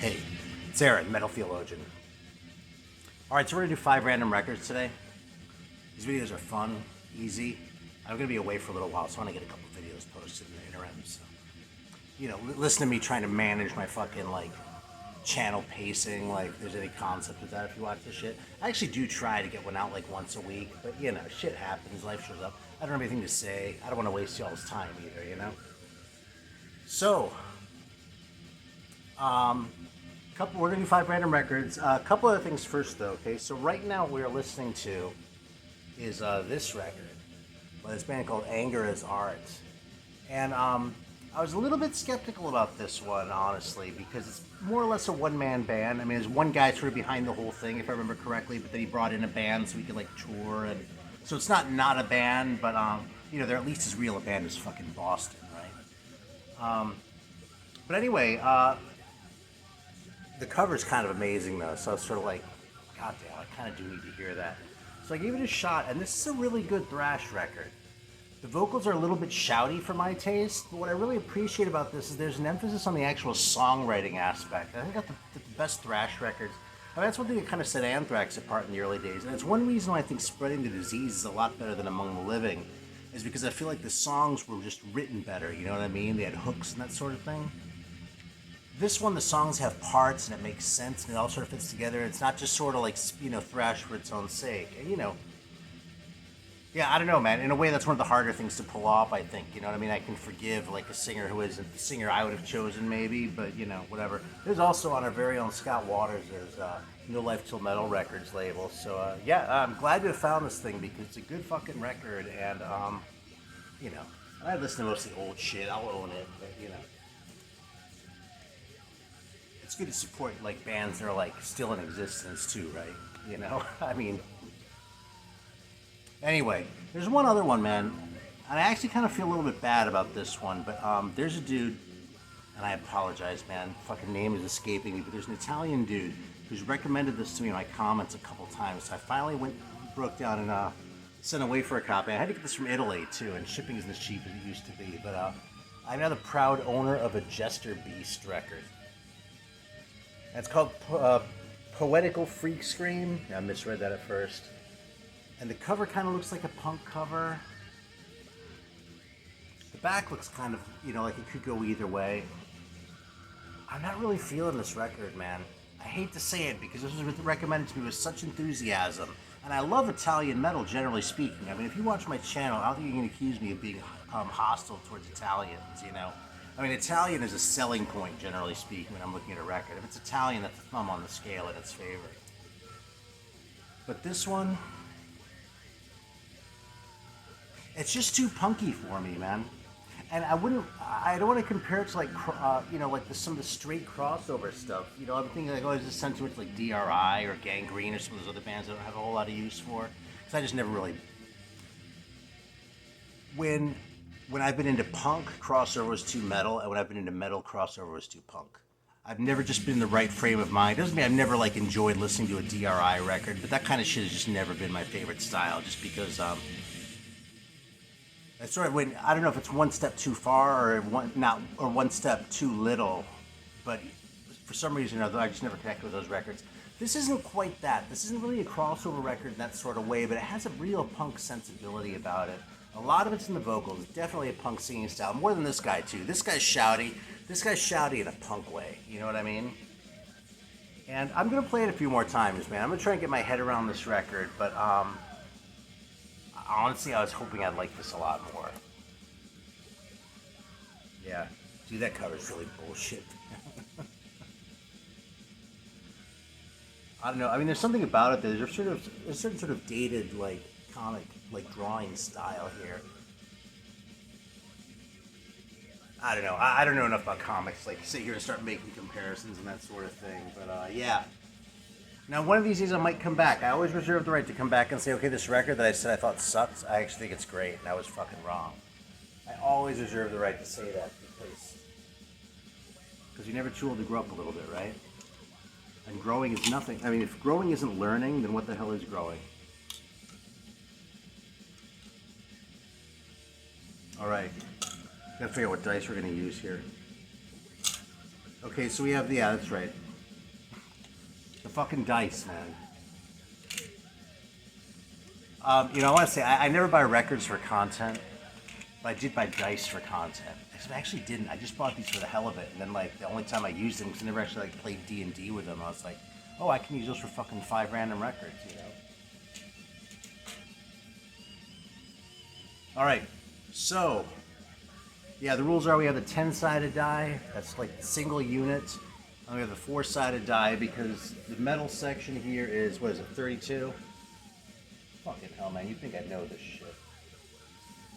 Hey, it's Aaron, Metal Theologian. Alright, so we're going to do 5 random records today. These videos are fun, easy. I'm going to be away for a little while, so I want to get a couple videos posted in the interim. So, listen to me trying to manage my fucking, channel pacing, if there's any concept of that if you watch this shit. I actually do try to get one out, once a week, but, shit happens, life shows up. I don't have anything to say. I don't want to waste y'all's time either, So, we're gonna do 5 random records. A couple other things first, though. Okay, so right now what we're listening to is this record by this band called Anger is Art, and I was a little bit skeptical about this one, honestly, because it's more or less a one-man band. I mean, there's one guy sort of behind the whole thing, if I remember correctly, but then he brought in a band so he could tour, and so it's not a band, but they're at least as real a band as fucking Boston, right? But anyway. The cover's kind of amazing, though, so I was sort of like, God damn, I kind of do need to hear that. So I gave it a shot, and this is a really good thrash record. The vocals are a little bit shouty for my taste, but what I really appreciate about this is there's an emphasis on the actual songwriting aspect. I think that's the best thrash records. I mean, that's one thing that kind of set Anthrax apart in the early days, and it's one reason why I think Spreading the Disease is a lot better than Among the Living, is because I feel like the songs were just written better, you know what I mean? They had hooks and that sort of thing. This one, the songs have parts and it makes sense and it all sort of fits together. It's not just sort of thrash for its own sake. And yeah, I don't know, man. In a way, that's one of the harder things to pull off, I think. You know what I mean? I can forgive a singer who isn't the singer I would have chosen, maybe, but whatever. There's also on our very own Scott Waters, there's No Life Till Metal Records label. So yeah, I'm glad to have found this thing because it's a good fucking record, and I listen to mostly old shit. I'll own it, but it's good to support bands that are still in existence too, right? I mean, anyway, there's one other one, man, and I actually kind of feel a little bit bad about this one, but there's a dude, and I apologize, man, fucking name is escaping me, but there's an Italian dude who's recommended this to me in my comments a couple times. So I finally broke down and sent away for a copy. I had to get this from Italy too, and shipping isn't as cheap as it used to be, but I'm now the proud owner of a Jester Beast record. It's called Poetical Freak Scream. I misread that at first. And the cover kind of looks like a punk cover. The back looks kind of, like it could go either way. I'm not really feeling this record, man. I hate to say it because this was recommended to me with such enthusiasm. And I love Italian metal, generally speaking. I mean, if you watch my channel, I don't think you can accuse me of being hostile towards Italians, I mean, Italian is a selling point, generally speaking, when I'm looking at a record. If it's Italian, that's a thumb on the scale in its favor. But this one, it's just too punky for me, man. And I don't want to compare it to some of the straight crossover stuff. I'm thinking oh, is this sentiment like DRI or Gangrene or some of those other bands I don't have a whole lot of use for. So I just never really. When I've been into punk, crossover was too metal, and when I've been into metal, crossover was too punk. I've never just been in the right frame of mind. Doesn't mean I've never enjoyed listening to a DRI record, but that kind of shit has just never been my favorite style. Just because it's sort of I don't know if it's one step too far or one step too little, but for some reason or other, I just never connected with those records. This isn't quite that. This isn't really a crossover record in that sort of way, but it has a real punk sensibility about it. A lot of it's in the vocals. Definitely a punk singing style. More than this guy, too. This guy's shouty. This guy's shouty in a punk way. You know what I mean? And I'm going to play it a few more times, man. I'm going to try and get my head around this record. But honestly, I was hoping I'd like this a lot more. Yeah. Dude, that cover's really bullshit. I don't know. I mean, there's something about it that there's a certain sort of dated, comic drawing style here. I don't know. I don't know enough about comics, sit here and start making comparisons and that sort of thing. But yeah. Now, one of these days I might come back. I always reserve the right to come back and say, okay, this record that I said I thought sucked, I actually think it's great, and I was fucking wrong. I always reserve the right to say that because you're never too old to grow up a little bit, right? And growing is nothing. I mean, if growing isn't learning, then what the hell is growing? Alright, gotta figure out what dice we're gonna use here. Okay, so we have, yeah, that's right. fucking dice, man. I want to say I never buy records for content, but I did buy dice for content. I actually didn't. I just bought these for the hell of it, and then like the only time I used them, because I never actually like played D&D with them, I was like, oh, I can use those for fucking 5 random records, All right, so yeah, the rules are we have the 10-sided die. That's like single unit. And we have the 4-sided die because the metal section here is, what is it, 32? Fucking hell, man, you think I know this shit.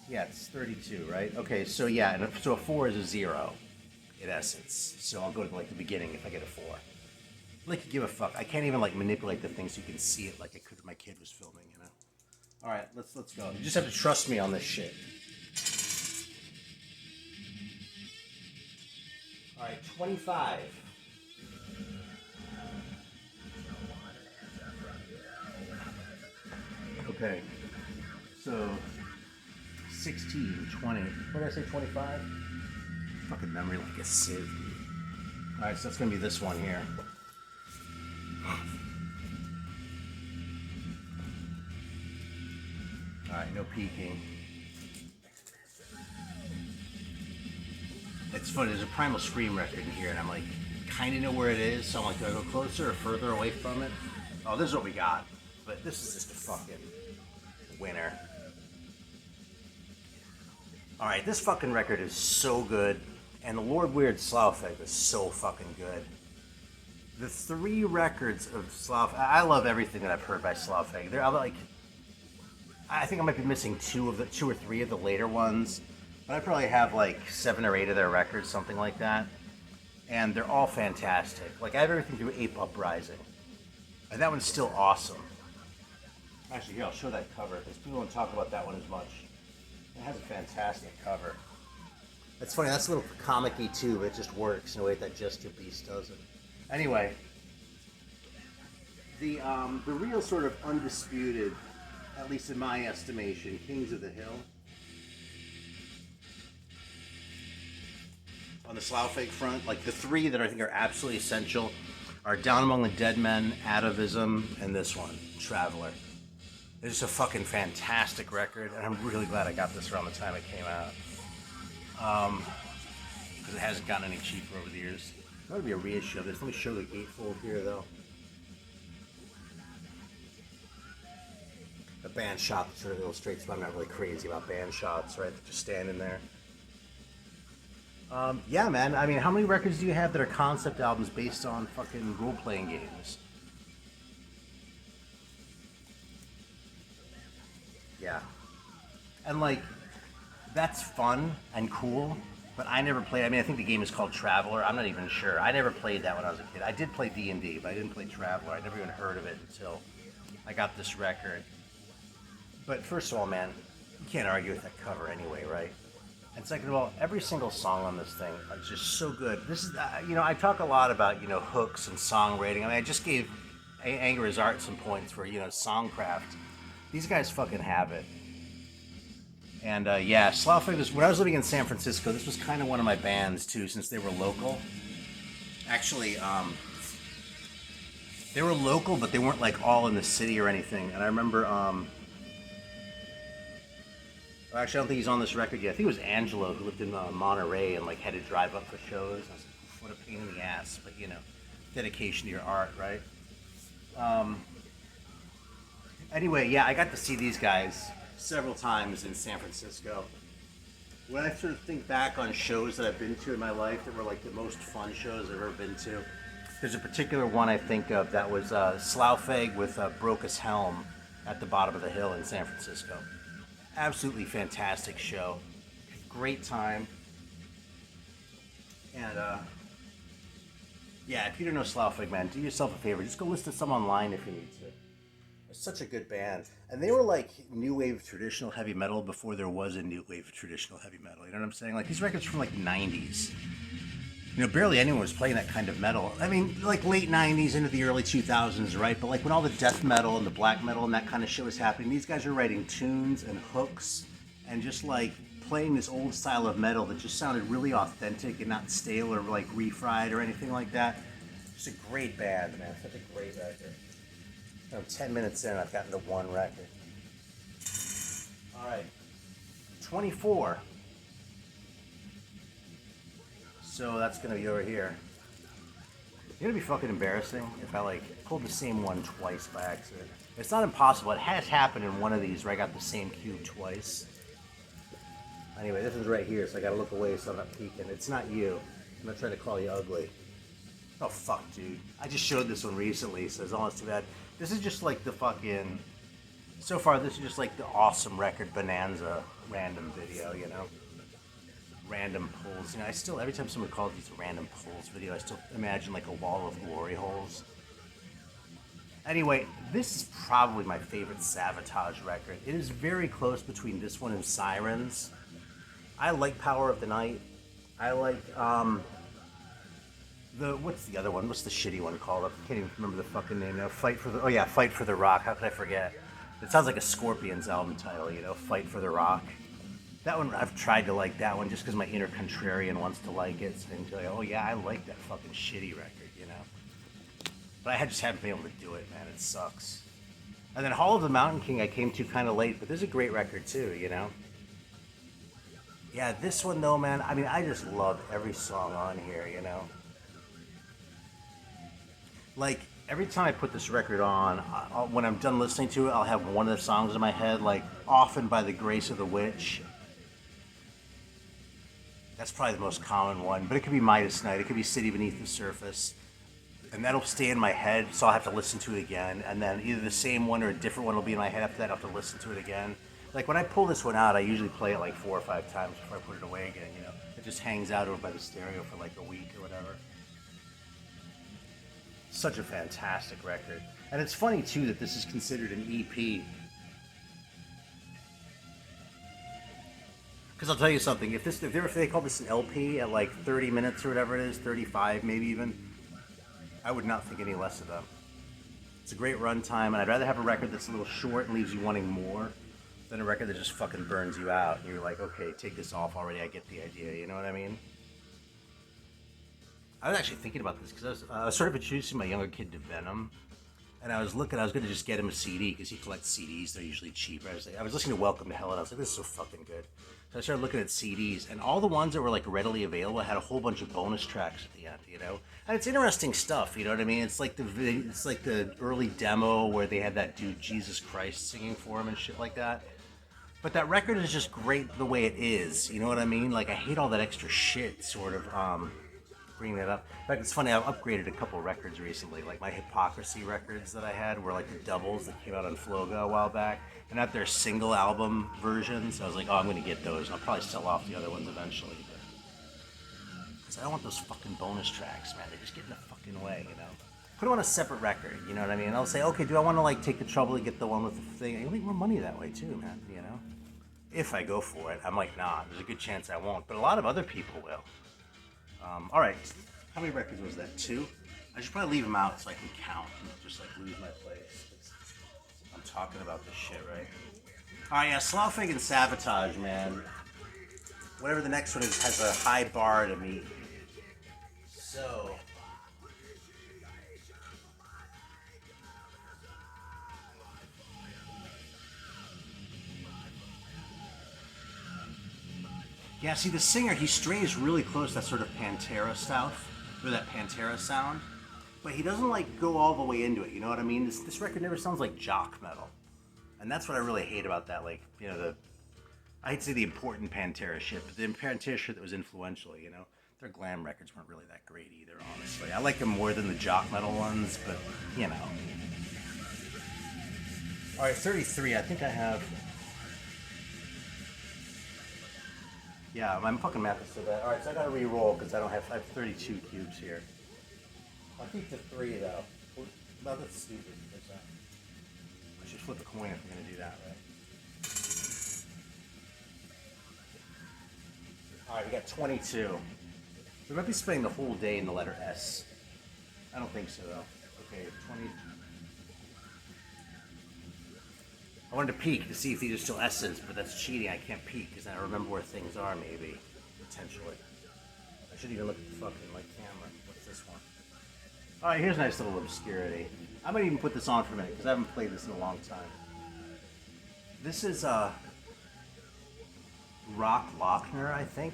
Yeah, it's 32, right? Okay, so yeah, and so a 4 is a 0, in essence. So I'll go to like the beginning if I get a 4. Like, give a fuck. I can't even like manipulate the thing so you can see it like I could if my kid was filming, All right, let's go. You just have to trust me on this shit. All right, 25. Okay, so 16, 20. What did I say, 25? Fucking memory like a sieve. Alright, so that's gonna be this one here. Alright, no peeking. It's funny, there's a Primal Scream record in here, and I'm like, kinda know where it is, so I'm like, do I go closer or further away from it? Oh, this is what we got. But this is just a fucking winner. Alright, this fucking record is so good, and the Lord Weird Slough-Feg is so fucking good. The 3 records of Slough, I love everything that I've heard by Slough-Feg. They're like, I think I might be missing 2 or 3 of the later ones, but I probably have like 7 or 8 of their records, something like that. And they're all fantastic. Like, I have everything through Ape Uprising, and that one's still awesome. Actually, here, I'll show that cover, because people don't talk about that one as much. It has a fantastic cover. It's funny, that's a little comic-y too, but it just works in a way that Gesture Beast doesn't. Anyway, the real sort of undisputed, at least in my estimation, Kings of the Hill on the Slough-Feg front, like the 3 that I think are absolutely essential are Down Among the Dead Men, Atavism, and this one, Traveler. It's just a fucking fantastic record, and I'm really glad I got this around the time it came out. Because it hasn't gotten any cheaper over the years. There ought to be a reissue of this. Let me show the gatefold here, though. A band shot that sort of illustrates why I'm not really crazy about band shots, right? They're just standing there. Yeah, man. I mean, how many records do you have that are concept albums based on fucking role-playing games? Yeah. And like, that's fun and cool, but I never played. I mean, I think the game is called Traveler. I'm not even sure. I never played that when I was a kid. I did play D&D, but I didn't play Traveler. I never even heard of it until I got this record. But first of all, man, you can't argue with that cover anyway, right? And second of all, every single song on this thing is just so good. This is, I talk a lot about, hooks and song rating. I mean, I just gave Anger is Art some points for, songcraft. These guys fucking have it. And yeah, Slough-Feg was, when I was living in San Francisco, this was kind of one of my bands too, since they were local. Actually, they were local, but they weren't like all in the city or anything. And I remember, actually, I don't think he's on this record yet. I think it was Angelo who lived in Monterey and like had to drive up for shows. I was like, what a pain in the ass, but dedication to your art, right? Anyway, yeah, I got to see these guys several times in San Francisco. When I sort of think back on shows that I've been to in my life that were like the most fun shows I've ever been to, there's a particular one I think of that was Slough-Feg with Brokus Helm at the bottom of the hill in San Francisco. Absolutely fantastic show. Great time. And yeah, if you don't know Slough-Feg, man, do yourself a favor. Just go listen to some online if you need to. It's such a good band. And they were like new wave traditional heavy metal before there was a new wave traditional heavy metal. You know what I'm saying? Like these records from like 90s. Barely anyone was playing that kind of metal. I mean, like late 90s into the early 2000s, right? But like when all the death metal and the black metal and that kind of shit was happening, these guys are writing tunes and hooks and just like playing this old style of metal that just sounded really authentic and not stale or like refried or anything like that. It's a great band, man. Such a great record. 10 minutes in, I've gotten to one record. Alright. 24. So that's gonna be over here. It's gonna be fucking embarrassing if I pulled the same one twice by accident. It's not impossible. It has happened in one of these where I got the same cube twice. Anyway, this is right here, so I gotta look away so I'm not peeking. It's not you. I'm not trying to call you ugly. Oh fuck, dude. I just showed this one recently, so it's almost too bad. This is just like the fucking... So far, this is just like the awesome record bonanza random video, you know? Random pulls. You know, I still, every time someone calls these a random pulls video, I still imagine like a wall of glory holes. Anyway, this is probably my favorite Sabotage record. It is very close between this one and Sirens. I like Power of the Night. I like, what's the other one? What's the shitty one called? I can't even remember the fucking name now. Fight for the Rock. How could I forget? It sounds like a Scorpions album title, you know, Fight for the Rock. That one, I've tried to like that one just because my inner contrarian wants to like it. So I can go, oh yeah, I like that fucking shitty record, you know? But I just haven't been able to do it, man. It sucks. And then Hall of the Mountain King I came to kind of late, but this is a great record too, you know? Yeah, this one though, man, I mean, I just love every song on here, you know? Like, every time I put this record on, when I'm done listening to it, I'll have one of the songs in my head, like Often by the Grace of the Witch. That's probably the most common one, but it could be Midas Night, it could be City Beneath the Surface. And that'll stay in my head, so I'll have to listen to it again. And then either the same one or a different one will be in my head after that, I'll have to listen to it again. Like when I pull this one out, I usually play it like 4 or 5 times before I put it away again, you know. It just hangs out over by the stereo for like a week or whatever. Such a fantastic record. And it's funny too that this is considered an EP. Because I'll tell you something, if they call this an LP at like 30 minutes or whatever it is, 35 maybe even, I would not think any less of them. It's a great runtime, and I'd rather have a record that's a little short and leaves you wanting more than a record that just fucking burns you out. And you're like, okay, take this off already, I get the idea, you know what I mean? I was actually thinking about this because I was sort of introducing my younger kid to Venom. And I was going to just get him a CD because he collects CDs. They're usually cheap. I was listening to Welcome to Hell and I was like, this is so fucking good. So I started looking at CDs, and all the ones that were like readily available had a whole bunch of bonus tracks at the end, you know. And it's interesting stuff, you know what I mean? It's like the early demo where they had that dude Jesus Christ singing for him and shit like that. But that record is just great the way it is, you know what I mean? Like I hate all that extra shit, sort of. Bringing that up. In fact, it's funny, I've upgraded a couple records recently. Like my Hypocrisy records that I had were like the doubles that came out on Floga a while back. And not their single album versions. I was like, oh, I'm going to get those. I'll probably sell off the other ones eventually. Because I don't want those fucking bonus tracks, man. They just get in the fucking way, you know? Put them on a separate record, you know what I mean? And I'll say, okay, do I want to like take the trouble to get the one with the thing? You'll make more money that way too, man, you know? If I go for it. I might not. There's a good chance I won't. But a lot of other people will. All right, how many records was that? 2? I should probably leave them out so I can count and just like lose my place. I'm talking about this shit, right? All right, yeah, Sloughing and Sabotage, man. Whatever the next one is has a high bar to meet. So, yeah, see, the singer, he strays really close to that sort of Pantera stuff, or that Pantera sound, but he doesn't, like, go all the way into it, you know what I mean? This record never sounds like jock metal, and that's what I really hate about that, like, you know, I hate to say the important Pantera shit, but the Pantera shit that was influential, you know? Their glam records weren't really that great either, honestly. I like them more than the jock metal ones, but, you know. All right, 33, I think I have... Yeah, my fucking math is so bad. Alright, so I gotta re-roll because I have 32 cubes here. I'll keep the 3 though. Well, that's stupid. I should flip a coin if I'm gonna do that, right? Alright, we got 22. We might be spending the whole day in the letter S. I don't think so though. Okay, 20. I wanted to peek to see if these are still S's, but that's cheating. I can't peek because I don't remember where things are, maybe. Potentially. I should even look at the fucking, like, camera. What's this one? All right, here's a nice little obscurity. I might even put this on for a minute because I haven't played this in a long time. This is Lochner, I think.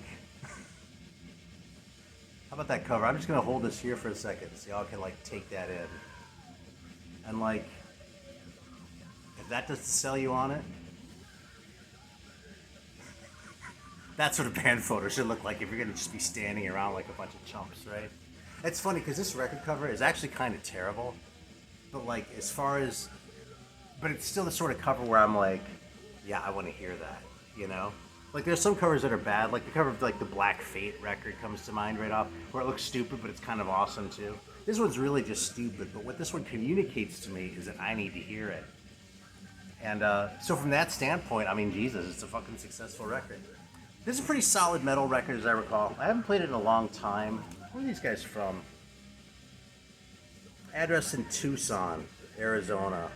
How about that cover? I'm just gonna hold this here for a second so y'all can like take that in. And like, if that doesn't sell you on it, that's what a band photo should look like if you're gonna just be standing around like a bunch of chumps, right? It's funny because this record cover is actually kind of terrible, but like as far as, but it's still the sort of cover where I'm like, yeah, I want to hear that, you know? Like there's some covers that are bad, like the cover of like the Black Fate record comes to mind right off, where it looks stupid but it's kind of awesome too. This one's really just stupid, but what this one communicates to me is that I need to hear it. And so from that standpoint, I mean, Jesus, it's a fucking successful record. This is a pretty solid metal record as I recall. I haven't played it in a long time. Where are these guys from? Address in Tucson, Arizona.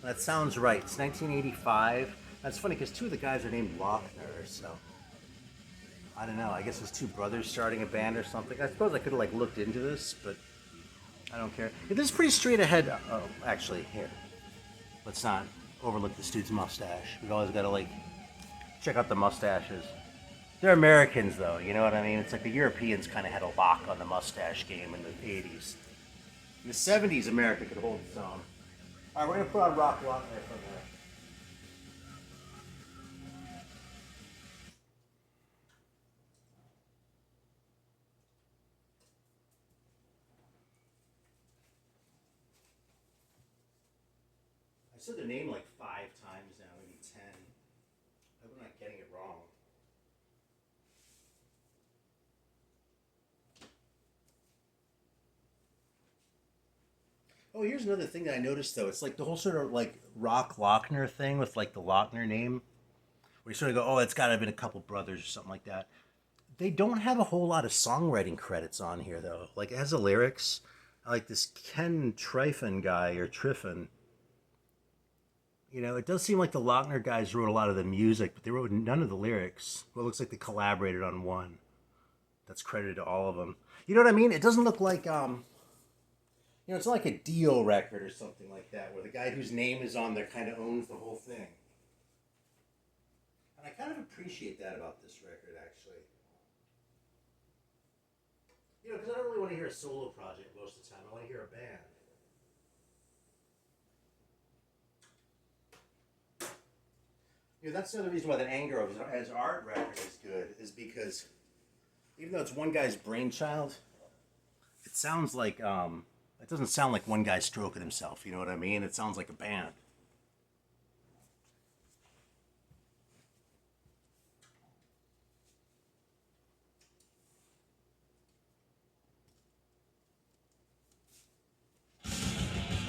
That sounds right. It's 1985. That's funny because two of the guys are named Lochner, so I don't know. I guess it's two brothers starting a band or something. I suppose I could have like looked into this, but I don't care. This is pretty straight ahead. Oh, actually, here. Let's not overlook this dude's mustache. We've always got to like check out the mustaches. They're Americans, though. You know what I mean? It's like the Europeans kind of had a lock on the mustache game in the 80s. In the 70s, America could hold its own. All right, we're gonna put on Rock Lochner from there. I said their name like 5 times now, maybe 10. I hope I'm not getting it wrong. Oh, here's another thing that I noticed though. It's like the whole sort of like Rock Lochner thing with like the Lochner name, where you sort of go, oh, it's got to have been a couple brothers or something like that. They don't have a whole lot of songwriting credits on here though. Like it has the lyrics. Like this Ken Triffin guy or Triffin. You know, it does seem like the Lochner guys wrote a lot of the music, but they wrote none of the lyrics. Well, it looks like they collaborated on one. That's credited to all of them. You know what I mean? It doesn't look like you know, it's not like a Dio record or something like that, where the guy whose name is on there kind of owns the whole thing. And I kind of appreciate that about this record, actually. You know, because I don't really want to hear a solo project most of the time. I want to hear a band. You know, that's the other reason why that Anger as art record is good, is because even though it's one guy's brainchild, it sounds like, it doesn't sound like one guy stroking himself, you know what I mean? It sounds like a band.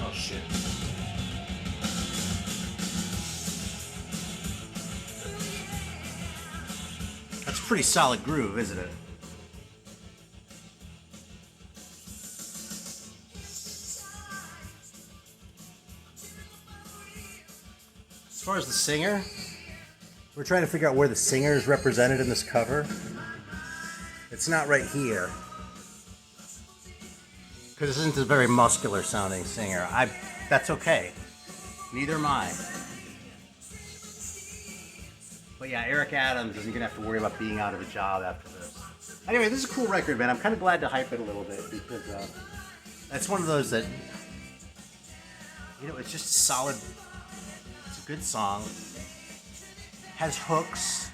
Oh, shit. That's a pretty solid groove, isn't it? As far as the singer, we're trying to figure out where the singer is represented in this cover. It's not right here. Because this isn't a very muscular sounding singer. That's okay. Neither am I. But yeah, Eric Adams isn't going to have to worry about being out of a job after this. Anyway, this is a cool record, man. I'm kind of glad to hype it a little bit because it's one of those that, you know, it's just a solid, it's a good song. Has hooks.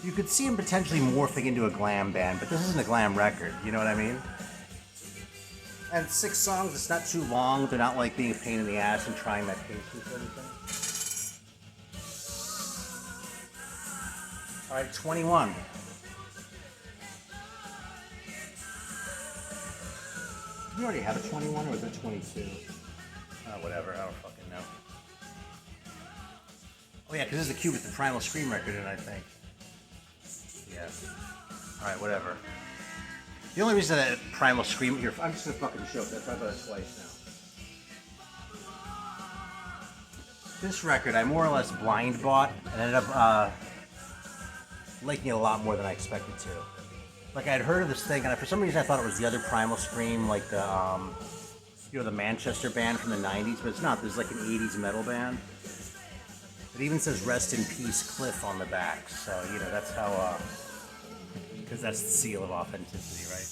You could see him potentially morphing into a glam band, but this isn't a glam record, you know what I mean? And 6 songs, it's not too long. They're not like being a pain in the ass and trying that patience or anything. Alright, 21. You already have a 21 or is it 22? Whatever, I don't fucking know. Oh yeah, because this is the cue with the Primal Scream record in, I think. Yeah. Alright, whatever. The only reason that Primal Scream here, I'm just gonna fucking show it. I've talked about it twice now. This record, I more or less blind bought and ended up liking it a lot more than I expected to. Like I'd heard of this thing, and for some reason I thought it was the other Primal Scream, like the the Manchester band from the '90s, but it's not. There's like an '80s metal band. It even says "Rest in Peace, Cliff" on the back, so that's how. Because that's the seal of authenticity, right?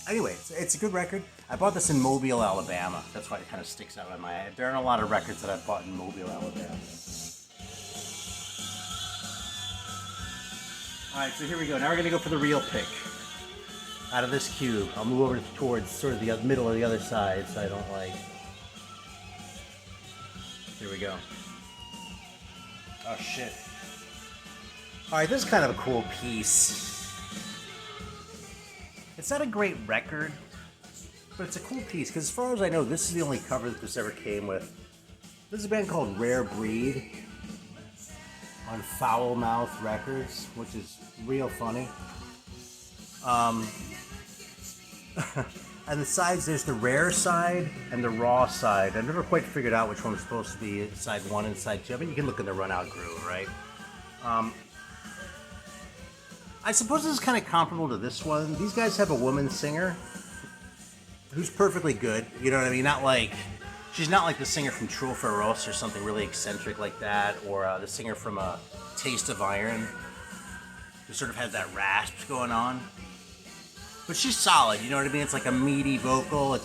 Anyway, it's a good record. I bought this in Mobile, Alabama. That's why it kind of sticks out in my head. There aren't a lot of records that I've bought in Mobile, Alabama. Alright, so here we go. Now we're going to go for the real pick. Out of this cube. I'll move over towards sort of the middle of the other side so I don't like... Here we go. Oh shit. Alright, this is kind of a cool piece. It's not a great record, but it's a cool piece, because as far as I know, this is the only cover that this ever came with. This is a band called Rare Breed on Foul Mouth Records, which is real funny. And the sides, there's the rare side and the raw side. I never quite figured out which one was supposed to be side 1 and side 2. I mean, you can look in the Run Out Groove, right? I suppose this is kind of comparable to this one. These guys have a woman singer who's perfectly good. You know what I mean? Not like... She's not like the singer from True Feroz or something really eccentric like that, or the singer from Taste of Iron, who sort of has that rasp going on. But she's solid, you know what I mean? It's like a meaty vocal.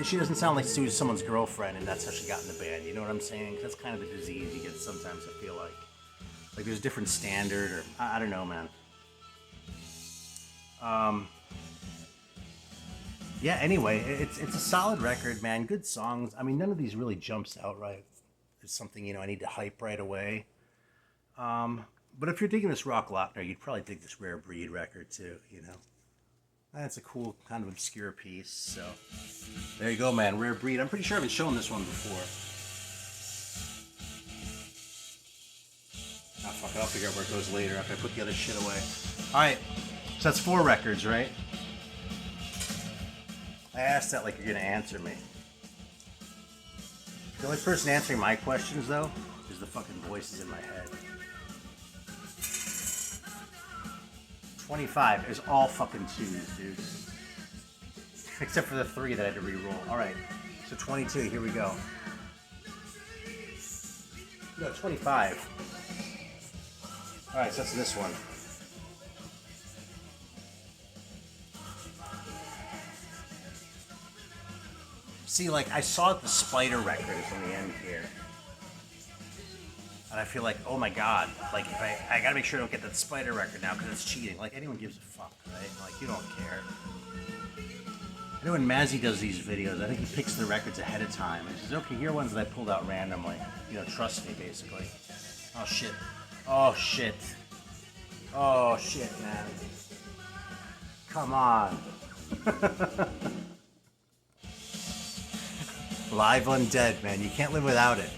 She doesn't sound like she was someone's girlfriend, and that's how she got in the band. You know what I'm saying? That's kind of a disease you get sometimes. I feel like there's a different standard, or I don't know, man. Yeah, anyway, it's a solid record, man. Good songs. I mean, none of these really jumps out right. It's something, I need to hype right away. But if you're digging this Rock Lochner, you'd probably dig this Rare Breed record too, That's a cool, kind of obscure piece, so... There you go, man. Rare Breed. I'm pretty sure I haven't shown this one before. Ah, fuck it. I'll figure out where it goes later after I put the other shit away. Alright, so that's 4 records, right? I asked that like you're gonna answer me. The only person answering my questions, though, is the fucking voices in my head. 25 is all fucking 2s, dude. Except for the 3 that I had to re-roll. Alright, so 22, here we go. No, 25. Alright, so that's this one. See, like, I saw the Spider record is in the end here. And I feel like, oh my god, like, if I gotta make sure I don't get that Spider record now, because it's cheating. Like, anyone gives a fuck, right? Like, you don't care. I know when Mazzy does these videos, I think he picks the records ahead of time. And he says, okay, here are ones that I pulled out randomly. Trust me, basically. Oh, shit. Oh, shit. Oh, shit, man. Come on. Live Undead, man. You can't live without it.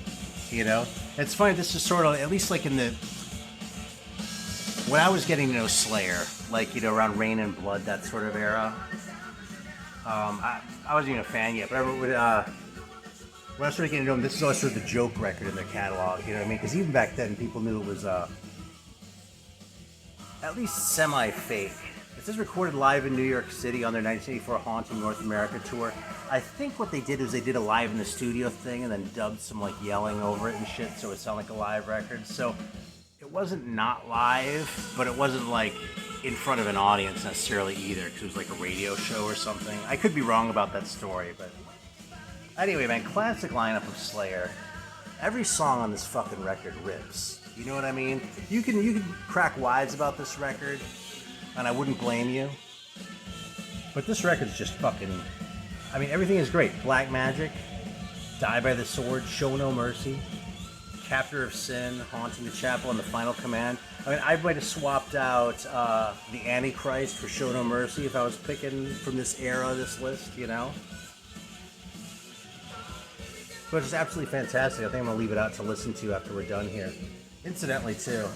It's funny, this is sort of, at least like in the... When I was getting to know Slayer, like, around Rain and Blood, that sort of era, I wasn't even a fan yet, but when I started getting to know them, this is always sort of the joke record in their catalog, you know what I mean? Because even back then, people knew it was, at least semi-fake. It says recorded live in New York City on their 1984 Haunting North America tour. I think what they did was they did a live in the studio thing and then dubbed some like yelling over it and shit so it sounded like a live record. So it wasn't not live, but it wasn't like in front of an audience necessarily either because it was like a radio show or something. I could be wrong about that story, but anyway, man, classic lineup of Slayer. Every song on this fucking record rips. You know what I mean? You can crack wise about this record, and I wouldn't blame you. But this record's just fucking... I mean, everything is great. Black Magic, Die by the Sword, Show No Mercy, Captor of Sin, Haunting the Chapel, and The Final Command. I mean, I might have swapped out The Antichrist for Show No Mercy if I was picking from this era, this list, But it's absolutely fantastic. I think I'm going to leave it out to listen to after we're done here. Incidentally, too.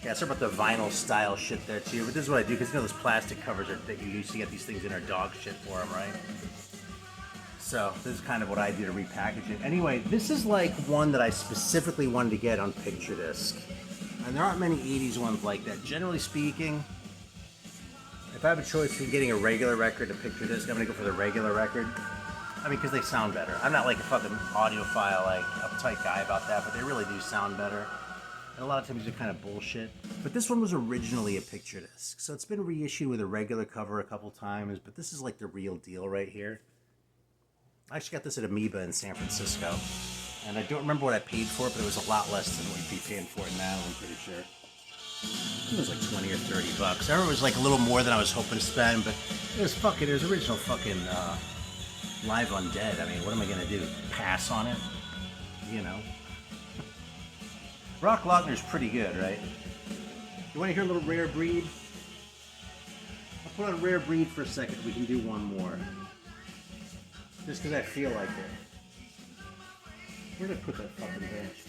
Yeah, sorry about the vinyl style shit there too, but this is what I do, because those plastic covers that you used to get these things in are dog shit for them, right? So, this is kind of what I do to repackage it. Anyway, this is like one that I specifically wanted to get on picture disc. And there aren't many 80s ones like that. Generally speaking, if I have a choice between getting a regular record and a picture disc, I'm gonna go for the regular record. I mean, because they sound better. I'm not like a fucking audiophile, like uptight guy about that, but they really do sound better. And a lot of times they're kind of bullshit. But this one was originally a picture disc, so it's been reissued with a regular cover a couple times, but this is like the real deal right here. I actually got this at Amoeba in San Francisco, and I don't remember what I paid for it, but it was a lot less than what you'd be paying for it now, I'm pretty sure. It was like 20 or 30 bucks. I remember it was like a little more than I was hoping to spend, but it was original fucking Live Undead. I mean, what am I gonna do? Pass on it? You know? Rock Lochner's pretty good, right? You wanna hear a little Rare Breed? I'll put on Rare Breed for a second. We can do one more. Just because I feel like it. Where did I put that fucking bench?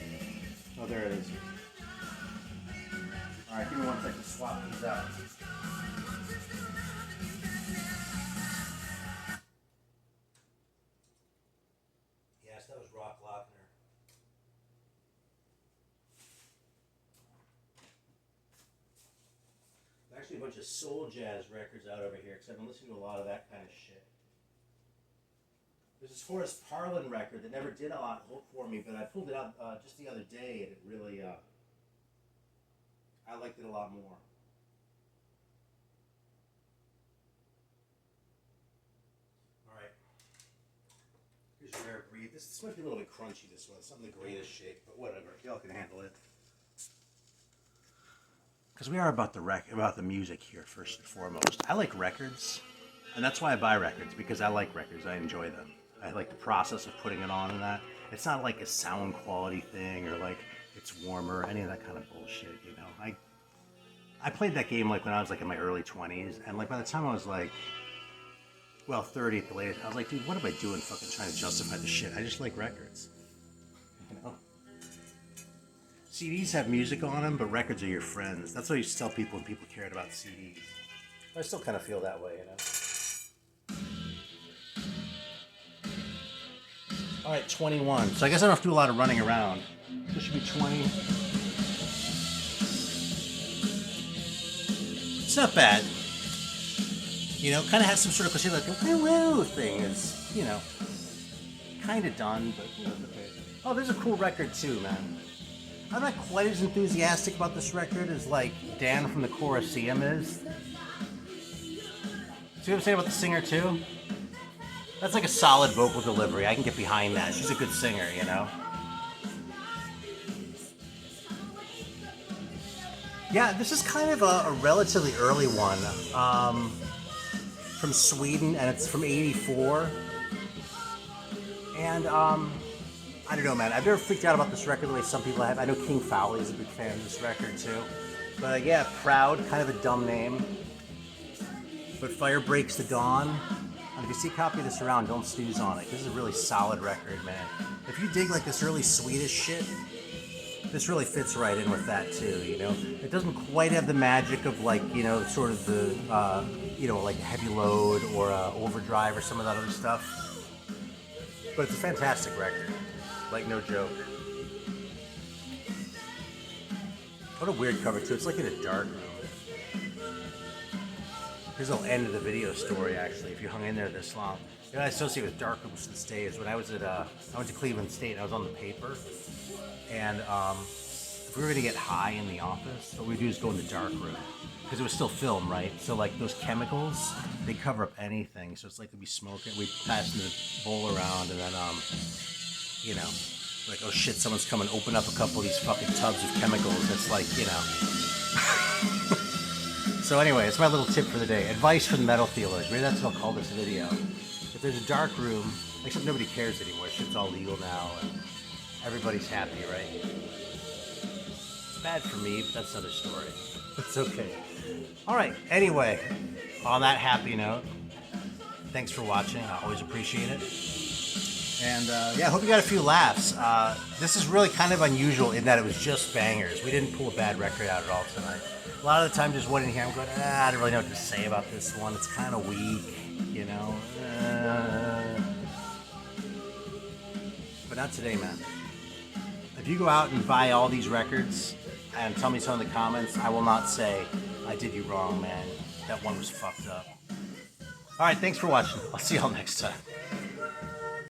Oh, there it is. Alright, give me 1 second to swap these out. Yes, that was Rock Lochner. There's actually a bunch of soul jazz records out over here because I've been listening to a lot of that kind of shit. There's this Forrest Parlin record that never did a lot for me, but I pulled it out just the other day and it really, I liked it a lot more. Alright. Here's Rare Breed. This might be a little bit crunchy, this one. It's not the greatest shape, but whatever. Y'all can handle it. Because we are about the music here, first and foremost. I like records, and that's why I buy records, because I like records. I enjoy them. I like the process of putting it on and that. It's not like a sound quality thing or like it's warmer, any of that kind of bullshit, you know. I played that game like when I was like in my early 20s, and like by the time I was like, well, 30 at the latest, I was like, dude, what am I doing fucking trying to justify this shit? I just like records, you know? CDs have music on them, but records are your friends. That's what I used to tell people when people cared about CDs. I still kind of feel that way, you know? Alright, 21. So I guess I don't have to do a lot of running around. This should be 20. It's not bad. You know, kind of has some sort of cliche, like a woo-woo thing is, you know, kind of done, but you know, it's okay. Oh, there's a cool record too, man. I'm not quite as enthusiastic about this record as like Dan from the Colosseum is. See what I'm saying about the singer too? That's like a solid vocal delivery. I can get behind that. She's a good singer, you know? Yeah, this is kind of a relatively early one. From Sweden, and it's from '84. And, I don't know, man. I've never freaked out about this record the way some people have. I know King Fowley is a big fan of this record, too. But, yeah, Proud, kind of a dumb name. But Fire Breaks the Dawn. And if you see a copy of this around, don't snooze on it. This is a really solid record, man. If you dig like this early Swedish shit, this really fits right in with that too, you know? It doesn't quite have the magic of like, you know, sort of the, you know, like Heavy Load or Overdrive or some of that other stuff. But it's a fantastic record. Like, no joke. What a weird cover too. It's like in a dark room. Here's the end of the video story, actually, if you hung in there this long. You know, I associate with dark rooms to this day is when I was at, I went to Cleveland State and I was on the paper. And if we were gonna get high in the office, what we'd do is go in the dark room. Because it was still film, right? So like those chemicals, they cover up anything. So it's like we'd be smoking, we'd pass the bowl around and then, you know, like, oh shit, someone's coming, open up a couple of these fucking tubs of chemicals. It's like, you know. So anyway, it's my little tip for the day. Advice for the metal feelers. Maybe that's what I'll call this video. If there's a dark room, except nobody cares anymore. Shit's all legal now and everybody's happy, right? It's bad for me, but that's another story. It's okay. Alright, anyway, on that happy note, thanks for watching. I always appreciate it. And yeah, I hope you got a few laughs. This is really kind of unusual in that it was just bangers. We didn't pull a bad record out at all tonight. A lot of the time just went in here, I'm going, I don't really know what to say about this one. It's kind of weak, you know. But not today, man. If you go out and buy all these records, and tell me so in the comments. I will not say I did you wrong, man. That one was fucked up. All right, thanks for watching. I'll see y'all next time.